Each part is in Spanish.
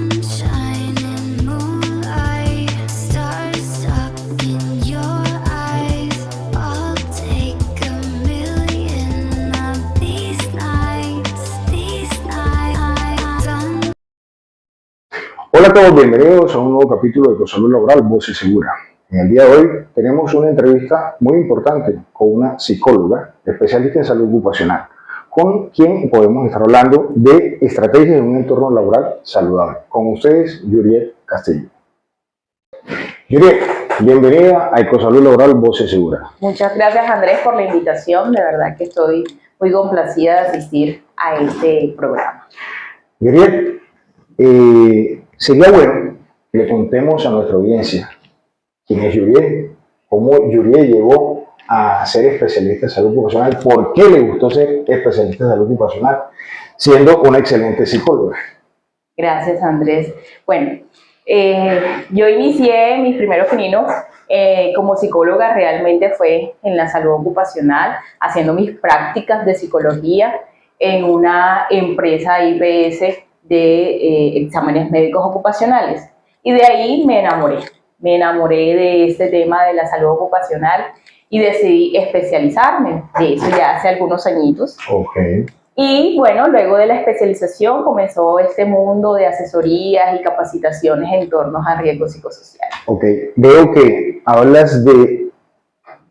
shining moonlight, stars stuck in your eyes. I'll take a million of these nights, Hola a todos, bienvenidos a un nuevo capítulo de Salud Laboral, Voz y Segura. En el día de hoy tenemos una entrevista muy importante con una psicóloga especialista en salud ocupacional, con quien podemos estar hablando de estrategias en un entorno laboral saludable. Con ustedes, Yuriet Castillo. Yuriet, bienvenida a Ecosalud Laboral, Voz y Segura. Muchas gracias, Andrés, por la invitación. De verdad que estoy muy complacida de asistir a este programa. Yuriet, sería bueno que le contemos a nuestra audiencia quién es Yuriet, cómo Yuriet llegó a ser especialista en salud ocupacional, por qué le gustó ser especialista en salud ocupacional, siendo una excelente psicóloga. Gracias, Andrés. Bueno, yo inicié mis primeros pininos como psicóloga, realmente fue en la salud ocupacional, haciendo mis prácticas de psicología en una empresa IPS de exámenes médicos ocupacionales. Y de ahí me enamoré de este tema de la salud ocupacional y decidí especializarme, de eso ya hace algunos añitos. Okay. Y bueno, luego de la especialización comenzó este mundo de asesorías y capacitaciones en torno a riesgos psicosociales. Ok, veo que hablas de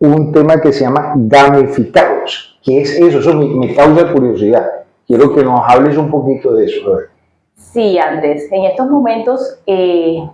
un tema que se llama gamificados. ¿Qué es eso? Eso me causa curiosidad. Quiero que nos hables un poquito de eso. A ver. Sí, Andrés, en estos momentos en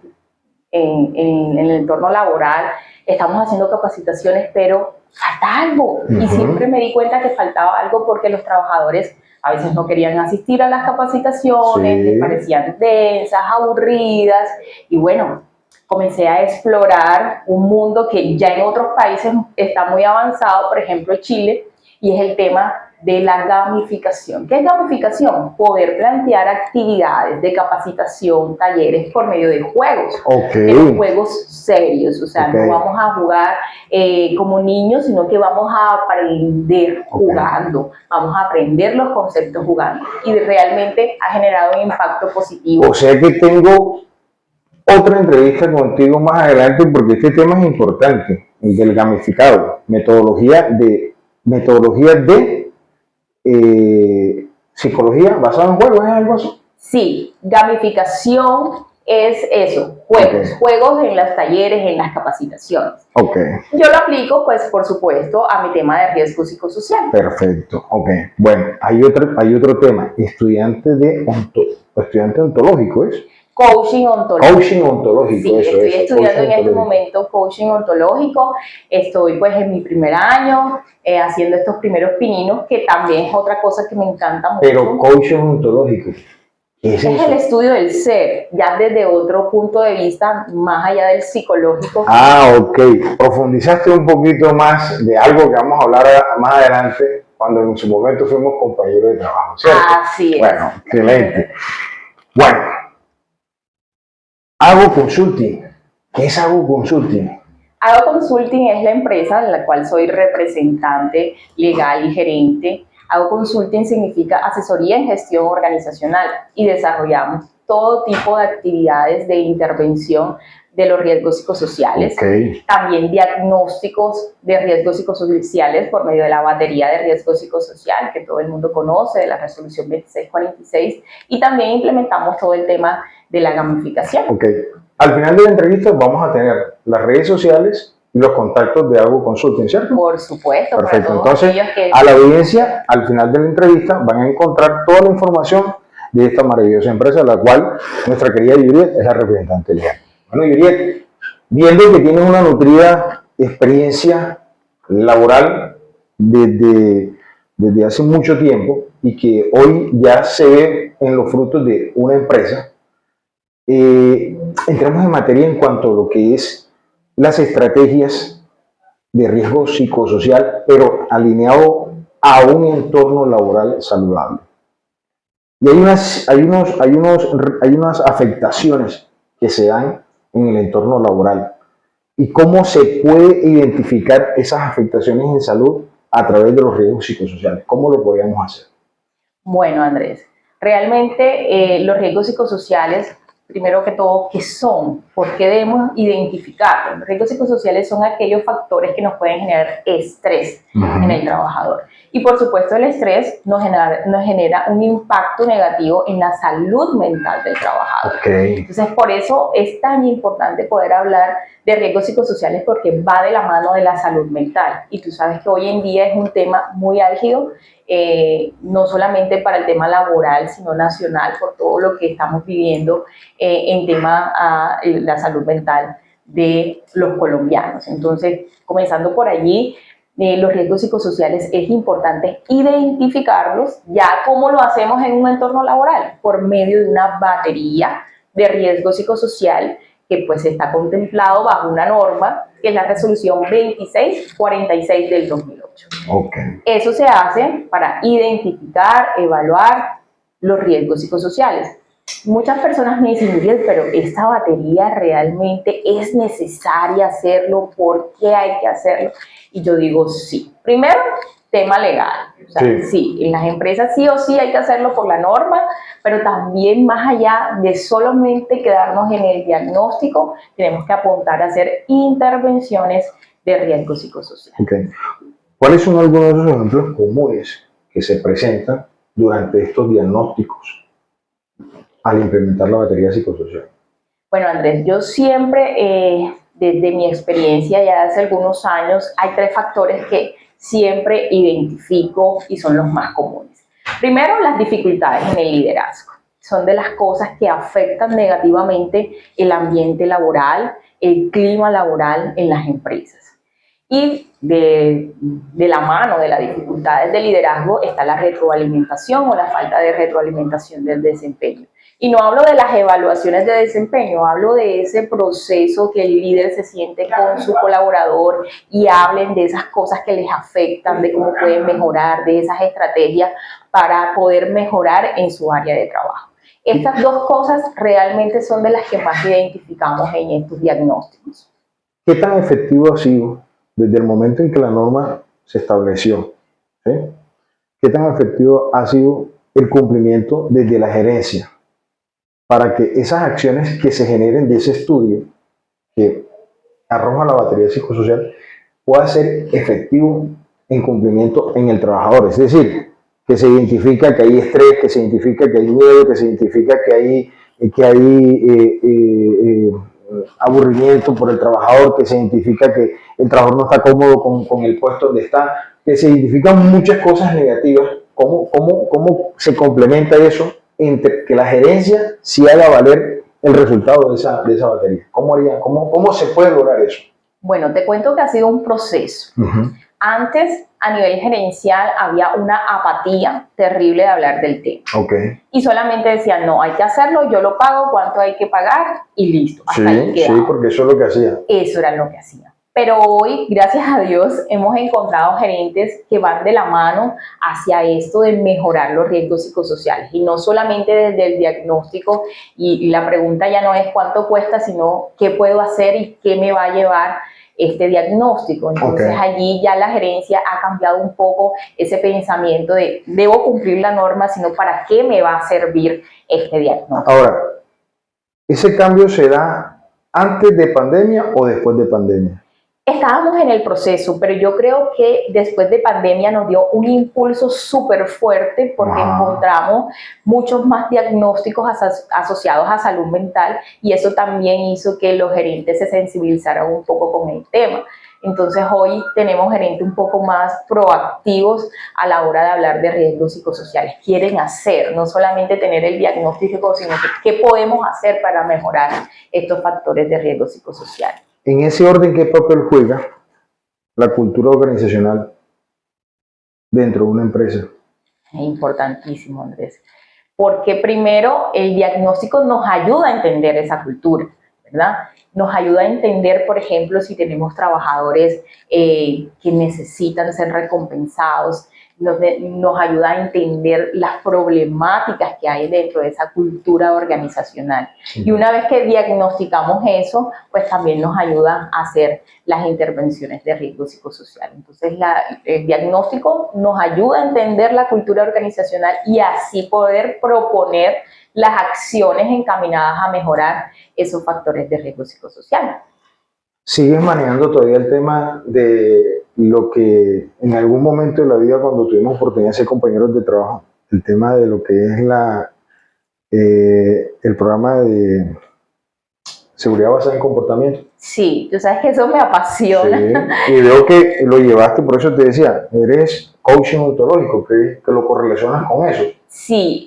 el entorno laboral estamos haciendo capacitaciones, pero falta algo. Y siempre me di cuenta que faltaba algo porque los trabajadores a veces no querían asistir a las capacitaciones, les parecían densas, aburridas. Y bueno, comencé a explorar un mundo que ya en otros países está muy avanzado, por ejemplo Chile, y es el tema de la gamificación. ¿Qué es gamificación? Poder plantear actividades de capacitación, talleres por medio de juegos, pero juegos serios, o sea, no vamos a jugar como niños, sino que vamos a aprender jugando, vamos a aprender los conceptos jugando, y realmente ha generado un impacto positivo. O sea que tengo otra entrevista contigo más adelante porque este tema es importante, el del gamificado, metodología de psicología basada en juegos, ¿es algo así? Sí, gamificación es eso, juegos en los talleres, en las capacitaciones. Yo lo aplico, pues, por supuesto, a mi tema de riesgo psicosocial. Perfecto, Bueno, hay otro tema, estudiante ontológico, ¿es? Coaching ontológico. Coaching ontológico, sí, estoy estudiando en este momento coaching ontológico. Estoy pues en mi primer año haciendo estos primeros pininos, que también es otra cosa que me encanta mucho. Pero coaching ontológico, ¿qué es eso? El estudio del ser, ya desde otro punto de vista, más allá del psicológico. Profundizaste un poquito más de algo que vamos a hablar más adelante, cuando en su momento fuimos compañeros de trabajo, ¿cierto? Así es. Bueno, excelente. Bueno, Hago Consulting. ¿Qué es Hago Consulting? Hago Consulting es la empresa en la cual soy representante legal y gerente. Hago Consulting significa asesoría en gestión organizacional y desarrollamos todo tipo de actividades de intervención de los riesgos psicosociales, también diagnósticos de riesgos psicosociales por medio de la batería de riesgo psicosocial que todo el mundo conoce, de la resolución 2646, y también implementamos todo el tema de la gamificación. Al final de la entrevista vamos a tener las redes sociales y los contactos de Hago Consulting, ¿cierto? Por supuesto. Perfecto. Entonces, a la audiencia, al final de la entrevista, van a encontrar toda la información de esta maravillosa empresa, de la cual nuestra querida Yuriet es la representante legal. Bueno, Yuriet, viendo que tienes una nutrida experiencia laboral desde hace mucho tiempo y que hoy ya se ve en los frutos de una empresa, entramos en materia en cuanto a lo que es las estrategias de riesgo psicosocial, pero alineado a un entorno laboral saludable. Y hay unas afectaciones que se dan en el entorno laboral. ¿Y cómo se puede identificar esas afectaciones en salud a través de los riesgos psicosociales? ¿Cómo lo podríamos hacer? Bueno, Andrés, realmente los riesgos psicosociales primero que todo, ¿qué son? ¿Por qué debemos identificarlos? Los riesgos psicosociales son aquellos factores que nos pueden generar estrés en el trabajador. Y por supuesto el estrés nos genera un impacto negativo en la salud mental del trabajador. Entonces por eso es tan importante poder hablar de riesgos psicosociales, porque va de la mano de la salud mental. Y tú sabes que hoy en día es un tema muy álgido, no solamente para el tema laboral, sino nacional, por todo lo que estamos viviendo en tema a la salud mental de los colombianos. Entonces, comenzando por allí, los riesgos psicosociales es importante identificarlos. Ya cómo lo hacemos en un entorno laboral, por medio de una batería de riesgo psicosocial que pues está contemplado bajo una norma que es la resolución 2646 del 2008. Eso se hace para identificar, evaluar los riesgos psicosociales. Muchas personas me dicen, Muriel, pero ¿esta batería realmente es necesaria hacerlo? ¿Por qué hay que hacerlo? Y yo digo sí. Primero, tema legal. O sea, sí, en las empresas sí o sí hay que hacerlo por la norma, pero también más allá de solamente quedarnos en el diagnóstico, tenemos que apuntar a hacer intervenciones de riesgo psicosocial. ¿Cuáles son algunos de esos ejemplos comunes que se presentan durante estos diagnósticos al implementar la batería psicosocial? Bueno, Andrés, yo siempre, desde mi experiencia ya hace algunos años, hay 3 factores que siempre identifico y son los más comunes. Primero, las dificultades en el liderazgo. Son de las cosas que afectan negativamente el ambiente laboral, el clima laboral en las empresas. Y de la mano de las dificultades de liderazgo está la retroalimentación o la falta de retroalimentación del desempeño. Y no hablo de las evaluaciones de desempeño, hablo de ese proceso que el líder se siente con su colaborador y hablen de esas cosas que les afectan, de cómo pueden mejorar, de esas estrategias para poder mejorar en su área de trabajo. Estas 2 cosas realmente son de las que más identificamos en estos diagnósticos. ¿Qué tan efectivo ha sido desde el momento en que la norma se estableció? ¿Qué tan efectivo ha sido el cumplimiento desde la gerencia para que esas acciones que se generen de ese estudio que arroja la batería psicosocial pueda ser efectivo en cumplimiento en el trabajador? Es decir, que se identifica que hay estrés, que se identifica que hay miedo, que se identifica que hay aburrimiento por el trabajador, que se identifica que el trabajador no está cómodo con el puesto donde está, que se identifican muchas cosas negativas. ¿Cómo se complementa eso entre que la gerencia sí haga valer el resultado de esa batería? ¿Cómo se puede lograr eso? Bueno, te cuento que ha sido un proceso. Antes, a nivel gerencial, había una apatía terrible de hablar del tema. Y solamente decían, no, hay que hacerlo, yo lo pago, cuánto hay que pagar y listo. Hasta ahí quedaba. Sí, porque eso es lo que hacía. Eso era lo que hacía. Pero hoy, gracias a Dios, hemos encontrado gerentes que van de la mano hacia esto de mejorar los riesgos psicosociales. Y no solamente desde el diagnóstico, y la pregunta ya no es cuánto cuesta, sino qué puedo hacer y qué me va a llevar este diagnóstico. Entonces allí ya la gerencia ha cambiado un poco ese pensamiento de debo cumplir la norma, sino para qué me va a servir este diagnóstico. Ahora, ¿ese cambio se da antes de pandemia o después de pandemia? Estábamos en el proceso, pero yo creo que después de pandemia nos dio un impulso súper fuerte porque encontramos muchos más diagnósticos asociados a salud mental y eso también hizo que los gerentes se sensibilizaran un poco con el tema. Entonces hoy tenemos gerentes un poco más proactivos a la hora de hablar de riesgos psicosociales. Quieren hacer, no solamente tener el diagnóstico, sino que qué podemos hacer para mejorar estos factores de riesgo psicosocial. En ese orden, ¿qué papel juega la cultura organizacional dentro de una empresa? Es importantísimo, Andrés, porque primero el diagnóstico nos ayuda a entender esa cultura, ¿verdad? Nos ayuda a entender, por ejemplo, si tenemos trabajadores que necesitan ser recompensados, nos ayuda a entender las problemáticas que hay dentro de esa cultura organizacional. Y una vez que diagnosticamos eso, pues también nos ayuda a hacer las intervenciones de riesgo psicosocial. Entonces, el diagnóstico nos ayuda a entender la cultura organizacional y así poder proponer las acciones encaminadas a mejorar esos factores de riesgo psicosocial. ¿Sigues manejando todavía el tema de lo que en algún momento de la vida, cuando tuvimos oportunidad de ser compañeros de trabajo, el tema de lo que es el programa de seguridad basada en comportamiento? Sí, tú sabes que eso me apasiona. Sí, y veo que lo llevaste, por eso te decía, eres coaching ontológico, que lo correlacionas con eso. Sí,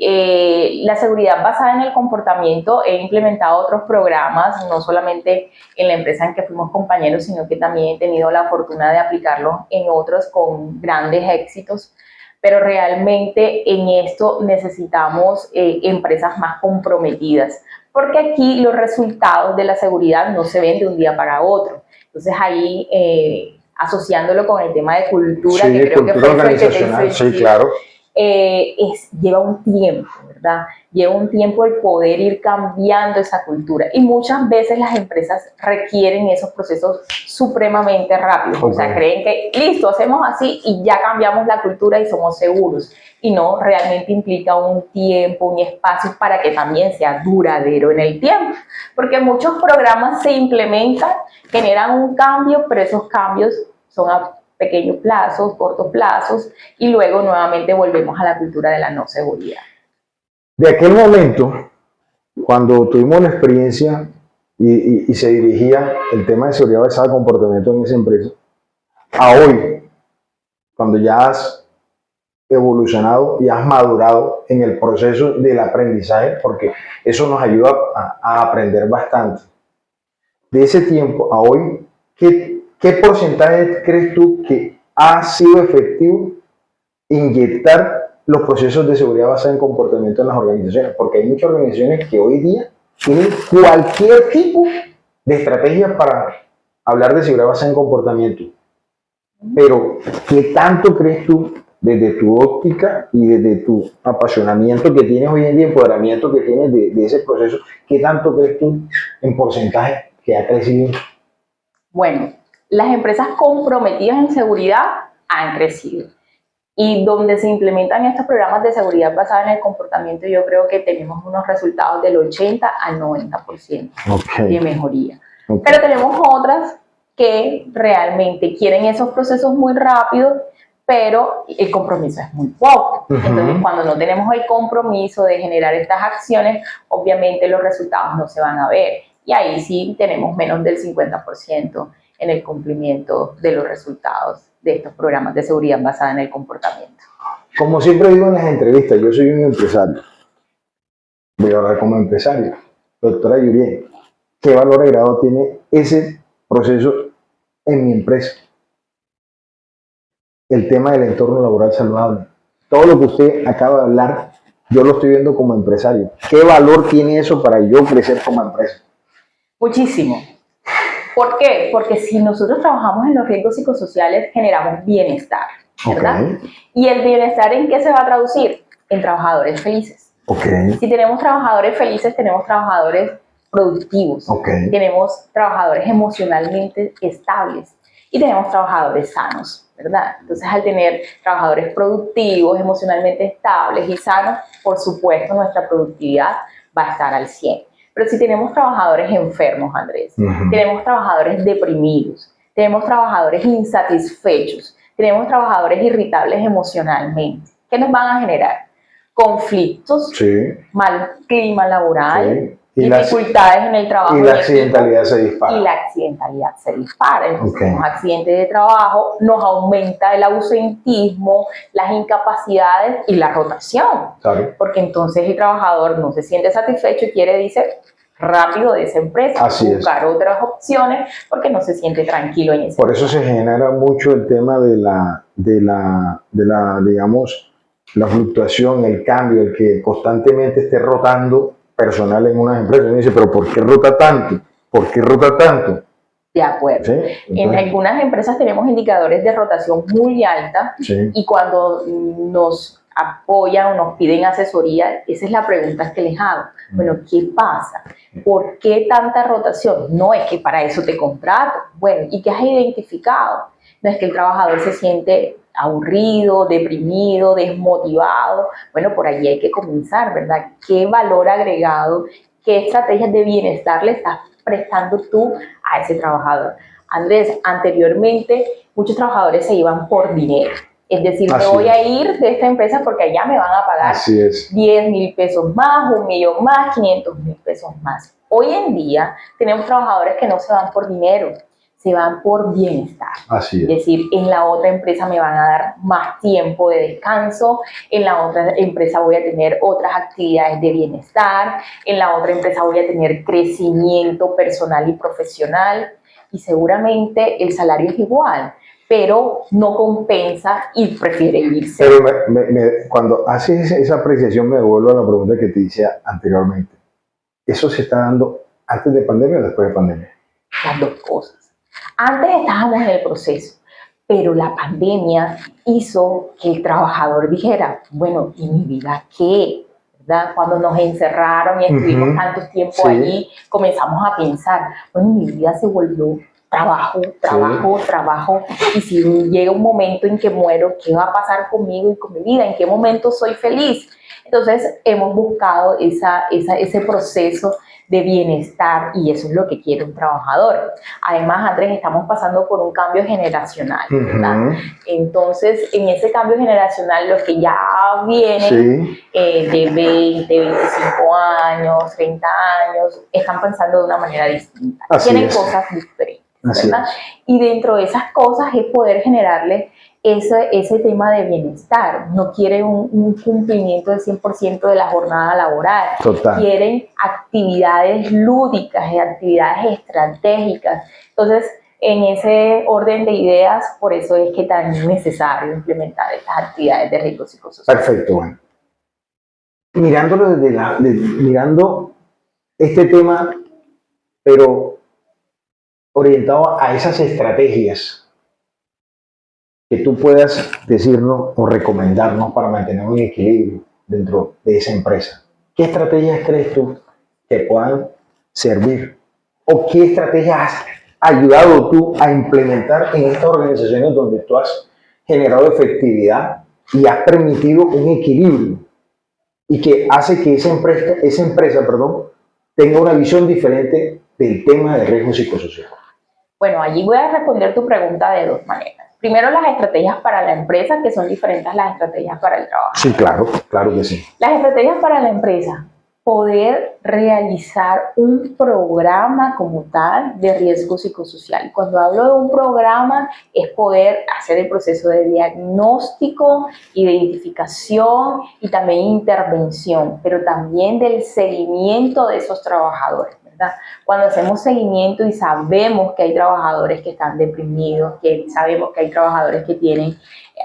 la seguridad basada en el comportamiento, he implementado otros programas, no solamente en la empresa en que fuimos compañeros, sino que también he tenido la fortuna de aplicarlos en otros con grandes éxitos, pero realmente en esto necesitamos empresas más comprometidas, porque aquí los resultados de la seguridad no se ven de un día para otro. Entonces ahí, asociándolo con el tema de cultura, Sí, que creo que cultura fue el que te organizacional, hizo sí, claro. lleva un tiempo, ¿verdad? Lleva un tiempo el poder ir cambiando esa cultura y muchas veces las empresas requieren esos procesos supremamente rápidos, o sea, creen que listo, hacemos así y ya cambiamos la cultura y somos seguros, y no, realmente implica un tiempo, un espacio para que también sea duradero en el tiempo, porque muchos programas se implementan, generan un cambio, pero esos cambios son a pequeños plazos, cortos plazos, y luego nuevamente volvemos a la cultura de la no seguridad. De aquel momento, cuando tuvimos la experiencia y se dirigía el tema de seguridad basada en comportamiento en esa empresa, a hoy, cuando ya has evolucionado y has madurado en el proceso del aprendizaje, porque eso nos ayuda a aprender bastante. De ese tiempo a hoy, ¿qué porcentaje crees tú que ha sido efectivo inyectar los procesos de seguridad basada en comportamiento en las organizaciones? Porque hay muchas organizaciones que hoy día tienen cualquier tipo de estrategia para hablar de seguridad basada en comportamiento. Pero, ¿qué tanto crees tú, desde tu óptica y desde tu apasionamiento que tienes hoy en día, empoderamiento que tienes de ese proceso, qué tanto crees tú en porcentaje que ha crecido? Bueno, las empresas comprometidas en seguridad han crecido. Y donde se implementan estos programas de seguridad basada en el comportamiento, yo creo que tenemos unos resultados del 80 al 90% de mejoría. Pero tenemos otras que realmente quieren esos procesos muy rápidos, pero el compromiso es muy poco. Entonces, cuando no tenemos el compromiso de generar estas acciones, obviamente los resultados no se van a ver. Y ahí sí tenemos menos del 50% en el cumplimiento de los resultados de estos programas de seguridad basada en el comportamiento. Como siempre digo en las entrevistas, yo soy un empresario. Voy a hablar como empresario. Doctora Yurien, ¿qué valor agregado tiene ese proceso en mi empresa? El tema del entorno laboral saludable. Todo lo que usted acaba de hablar, yo lo estoy viendo como empresario. ¿Qué valor tiene eso para yo crecer como empresa? Muchísimo. ¿Por qué? Porque si nosotros trabajamos en los riesgos psicosociales, generamos bienestar, ¿verdad? ¿Y el bienestar en qué se va a traducir? En trabajadores felices. Si tenemos trabajadores felices, tenemos trabajadores productivos, tenemos trabajadores emocionalmente estables y tenemos trabajadores sanos, ¿verdad? Entonces, al tener trabajadores productivos, emocionalmente estables y sanos, por supuesto, nuestra productividad va a estar al 100. Pero si tenemos trabajadores enfermos, Andrés, tenemos trabajadores deprimidos, tenemos trabajadores insatisfechos, tenemos trabajadores irritables emocionalmente, ¿qué nos van a generar? Conflictos, mal clima laboral, dificultades en el trabajo. Y la accidentalidad se dispara. Y la accidentalidad se dispara. Entonces, tenemos accidentes de trabajo, nos aumenta el ausentismo, las incapacidades y la rotación. Porque entonces el trabajador no se siente satisfecho y quiere, dice, rápido de esa empresa, buscar otras opciones porque no se siente tranquilo en esa. Por eso se genera mucho el tema de la digamos, la fluctuación, el cambio, el que constantemente esté rotando personal en unas empresas. Y uno dice, pero ¿por qué rota tanto? ¿Por qué rota tanto? De acuerdo. ¿Sí? En Entonces, algunas empresas tenemos indicadores de rotación muy alta sí. y cuando nos apoyan o nos piden asesoría, esa es la pregunta que les hago. Bueno, ¿qué pasa? ¿Por qué tanta rotación? No es que para eso te contrato. Bueno, ¿y qué has identificado? No es que el trabajador se siente aburrido, deprimido, desmotivado. Bueno, por allí hay que comenzar, ¿verdad? ¿Qué valor agregado, qué estrategias de bienestar le estás prestando tú a ese trabajador? Andrés, anteriormente muchos trabajadores se iban por dinero. Es decir, me Así voy es. a ir de esta empresa porque allá me van a pagar Así es. 10.000 pesos más, 1.000.000 más, 500.000 pesos más. Hoy en día tenemos trabajadores que no se van por dinero, se van por bienestar. Así Es es. decir, en la otra empresa me van a dar más tiempo de descanso, en la otra empresa voy a tener otras actividades de bienestar, en la otra empresa voy a tener crecimiento personal y profesional y seguramente el salario es igual, pero no compensa y prefiere irse. Pero cuando haces esa apreciación me devuelvo a la pregunta que te hice anteriormente. ¿Eso se está dando antes de pandemia o después de pandemia? Las dos cosas. Antes estábamos en el proceso, pero la pandemia hizo que el trabajador dijera, bueno, ¿y mi vida qué? ¿Verdad? Cuando nos encerraron y estuvimos Ujú. tanto tiempo Sí. allí, comenzamos a pensar, bueno, mi vida se volvió trabajo, trabajo, trabajo, y si llega un momento en que muero, ¿qué va a pasar conmigo y con mi vida? ¿En qué momento soy feliz? Entonces hemos buscado ese proceso de bienestar y eso es lo que quiere un trabajador. Además, Andrés, estamos pasando por un cambio generacional, ¿verdad? Ujú. Entonces, en ese cambio generacional, los que ya vienen Sí. de 20, 25 años, 30 años, están pensando de una manera distinta. Así Tienen es. cosas diferentes, Así ¿verdad? es. Y dentro de esas cosas es poder generarle ese tema de bienestar. No quieren un cumplimiento del 100% de la jornada laboral. Total. Quieren actividades lúdicas y actividades estratégicas. Entonces, en ese orden de ideas, por eso es que tan necesario implementar estas actividades de riesgo psicosocial. Perfecto, bueno. Mirándolo mirando este tema, pero orientado a esas estrategias que tú puedas decirnos o recomendarnos para mantener un equilibrio dentro de esa empresa. ¿Qué estrategias crees tú que puedan servir? ¿O qué estrategias has ayudado tú a implementar en estas organizaciones donde tú has generado efectividad y has permitido un equilibrio y que hace que esa empresa, tenga una visión diferente del tema de riesgo psicosocial? Bueno, allí voy a responder tu pregunta de dos maneras. Primero, las estrategias para la empresa, que son diferentes a las estrategias para el trabajo. Sí, claro, claro que sí. Las estrategias para la empresa, poder realizar un programa como tal de riesgo psicosocial. Cuando hablo de un programa, es poder hacer el proceso de diagnóstico, identificación y también intervención, pero también del seguimiento de esos trabajadores, ¿verdad? Cuando hacemos seguimiento y sabemos que hay trabajadores que están deprimidos, que sabemos que hay trabajadores que tienen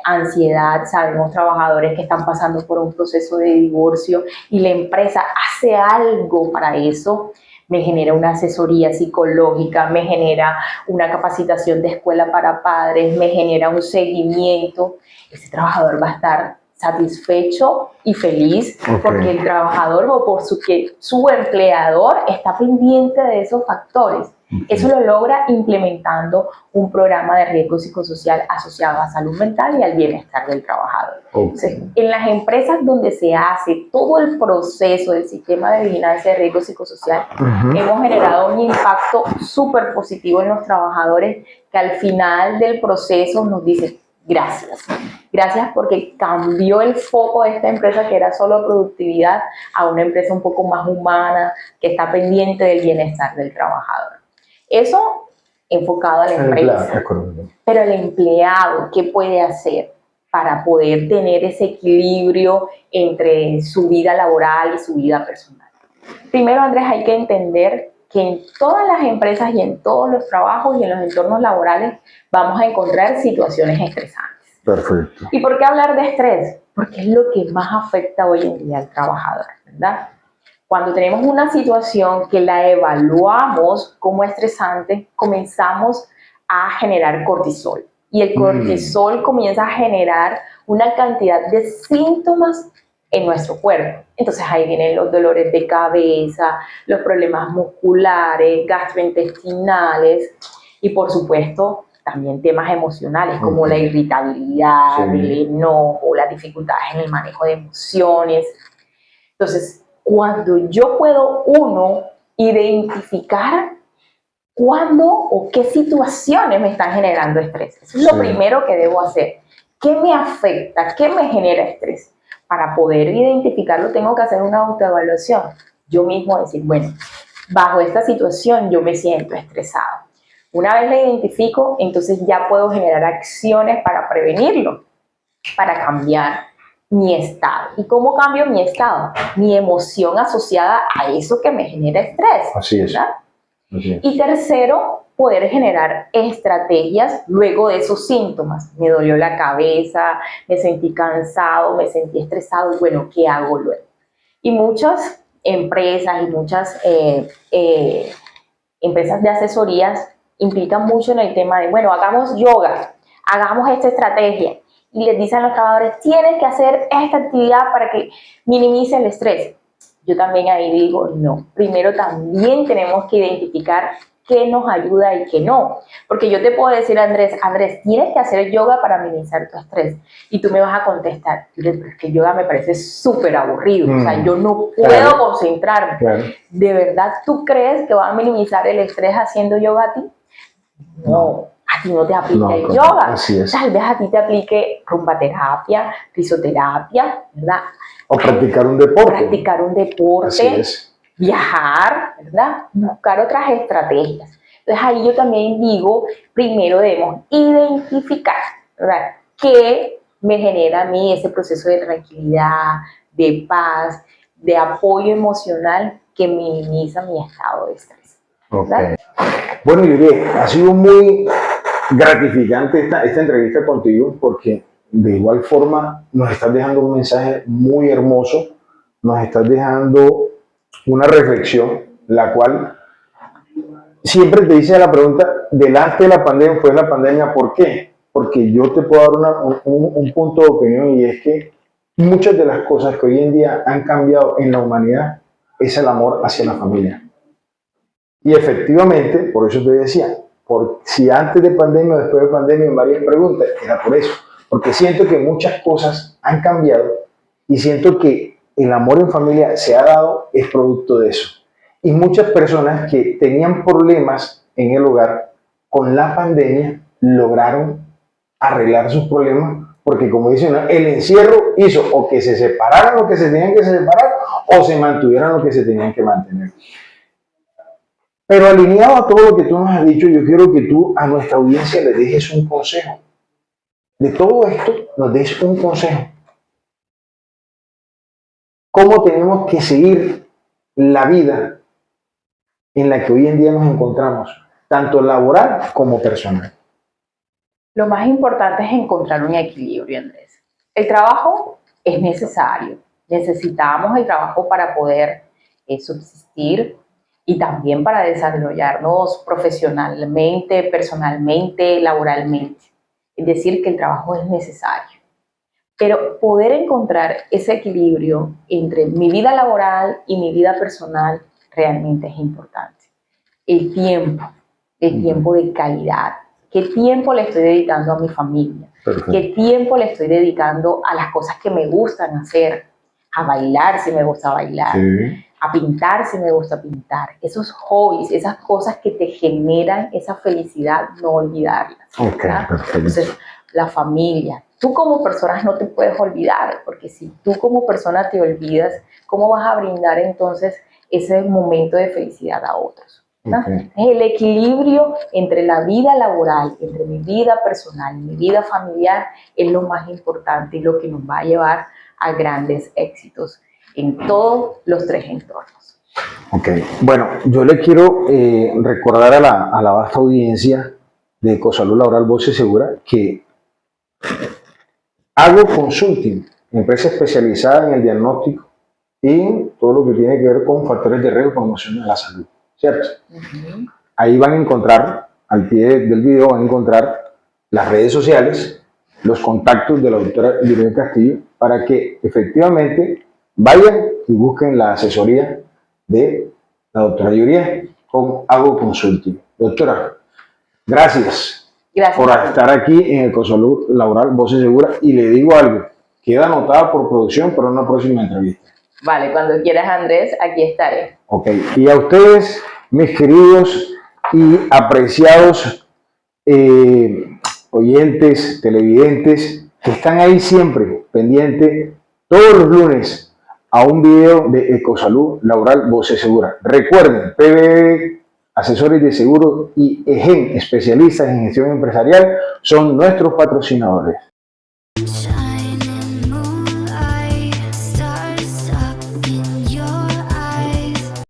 ansiedad, sabemos trabajadores que están pasando por un proceso de divorcio y la empresa hace algo para eso, me genera una asesoría psicológica, me genera una capacitación de escuela para padres, me genera un seguimiento, ese trabajador va a estar satisfecho y feliz porque el trabajador o por su empleador está pendiente de esos factores. Eso lo logra implementando un programa de riesgo psicosocial asociado a salud mental y al bienestar del trabajador. Entonces, en las empresas donde se hace todo el proceso del sistema de vigilancia de riesgo psicosocial, hemos generado un impacto súper positivo en los trabajadores que al final del proceso nos dicen gracias. Gracias porque cambió el foco de esta empresa que era solo productividad a una empresa un poco más humana que está pendiente del bienestar del trabajador. Eso enfocado a la empresa. Pero el empleado, ¿qué puede hacer para poder tener ese equilibrio entre su vida laboral y su vida personal? Primero, Andrés, hay que entender que en todas las empresas y en todos los trabajos y en los entornos laborales vamos a encontrar situaciones estresantes. Perfecto. ¿Y por qué hablar de estrés? Porque es lo que más afecta hoy en día al trabajador, ¿verdad? Cuando tenemos una situación que la evaluamos como estresante, comenzamos a generar cortisol. Y el cortisol comienza a generar una cantidad de síntomas en nuestro cuerpo. Entonces ahí vienen los dolores de cabeza, los problemas musculares, gastrointestinales y por supuesto también temas emocionales como la irritabilidad, el enojo, las dificultades en el manejo de emociones. Entonces, cuando yo puedo, uno, identificar cuándo o qué situaciones me están generando estrés. Eso es lo primero que debo hacer. ¿Qué me afecta? ¿Qué me genera estrés? Para poder identificarlo, tengo que hacer una autoevaluación. Yo mismo decir, bueno, bajo esta situación yo me siento estresado. Una vez la identifico, entonces ya puedo generar acciones para prevenirlo, para cambiar mi estado. ¿Y cómo cambio mi estado? Mi emoción asociada a eso que me genera estrés. Así es. ¿Verdad? Así es. Y tercero, poder generar estrategias luego de esos síntomas. Me dolió la cabeza, me sentí cansado, me sentí estresado. Bueno, ¿qué hago luego? Y muchas empresas y muchas empresas de asesorías implican mucho en el tema de, bueno, hagamos yoga, hagamos esta estrategia. Y les dicen a los trabajadores, tienes que hacer esta actividad para que minimice el estrés. Yo también ahí digo, no. Primero también tenemos que identificar qué nos ayuda y qué no. Porque yo te puedo decir, Andrés, tienes que hacer yoga para minimizar tu estrés. Y tú me vas a contestar, pero es que el yoga me parece súper aburrido. O sea, yo no puedo concentrarme. Claro. ¿De verdad tú crees que va a minimizar el estrés haciendo yoga a ti? No. A ti no te aplica el yoga. Tal vez a ti te aplique rumbaterapia, risoterapia, ¿verdad? O practicar un deporte. Practicar un deporte, viajar, ¿verdad? Buscar otras estrategias. Entonces ahí yo también digo, primero debemos identificar, ¿verdad? ¿Qué me genera a mí ese proceso de tranquilidad, de paz, de apoyo emocional que minimiza mi estado de estrés? ¿Verdad? Bueno, Yuriet, ha sido muy gratificante esta entrevista contigo porque de igual forma nos estás dejando un mensaje muy hermoso, nos estás dejando una reflexión, la cual siempre te hice la pregunta, delante de la pandemia, fue la pandemia, ¿por qué? Porque yo te puedo dar un punto de opinión y es que muchas de las cosas que hoy en día han cambiado en la humanidad es el amor hacia la familia. Y efectivamente, por eso te decía, si antes de pandemia o después de pandemia me harían preguntas, era por eso. Porque siento que muchas cosas han cambiado y siento que el amor en familia se ha dado es producto de eso. Y muchas personas que tenían problemas en el hogar, con la pandemia lograron arreglar sus problemas porque, como dicen, el encierro hizo o que se separaran lo que se tenían que separar o se mantuvieran lo que se tenían que mantener. Pero alineado a todo lo que tú nos has dicho, yo quiero que tú a nuestra audiencia le dejes un consejo. De todo esto, nos des un consejo. ¿Cómo tenemos que seguir la vida en la que hoy en día nos encontramos, tanto laboral como personal? Lo más importante es encontrar un equilibrio, Andrés. El trabajo es necesario. Necesitamos el trabajo para poder subsistir y también para desarrollarnos profesionalmente, personalmente, laboralmente. Es decir, que el trabajo es necesario. Pero poder encontrar ese equilibrio entre mi vida laboral y mi vida personal realmente es importante. El tiempo de calidad. ¿Qué tiempo le estoy dedicando a mi familia? Perfecto. ¿Qué tiempo le estoy dedicando a las cosas que me gustan hacer? A bailar si me gusta bailar. Sí. A pintar si me gusta pintar. Esos hobbies, esas cosas que te generan esa felicidad, no olvidarlas. Okay, entonces, la familia. Tú como persona no te puedes olvidar, porque si tú como persona te olvidas, ¿cómo vas a brindar entonces ese momento de felicidad a otros? Okay. El equilibrio entre la vida laboral, entre mi vida personal y mi vida familiar es lo más importante y lo que nos va a llevar a grandes éxitos en todos los tres entornos. Ok, bueno, yo le quiero recordar a la vasta audiencia de Ecosalud Laboral Voce Segura que hago consulting, empresa especializada en el diagnóstico y todo lo que tiene que ver con factores de riesgo y promoción de la salud, ¿cierto? Ahí van a encontrar, al pie del video van a encontrar las redes sociales, los contactos de la doctora Yuriet Castillo, para que efectivamente vayan y busquen la asesoría de la doctora Yuriet con Ago Consulting. Doctora, gracias, Gracias. por estar aquí en Ecosalud Laboral Voces Seguras, y le digo algo, queda anotada por producción para una próxima entrevista. Vale, cuando quieras, Andrés, aquí estaré. Ok, y a ustedes, mis queridos y apreciados oyentes, televidentes, que están ahí siempre pendientes todos los lunes a un video de Ecosalud Laboral Voces Seguras. Recuerden, PBB, asesores de seguros, y EGEN, especialistas en gestión empresarial, son nuestros patrocinadores.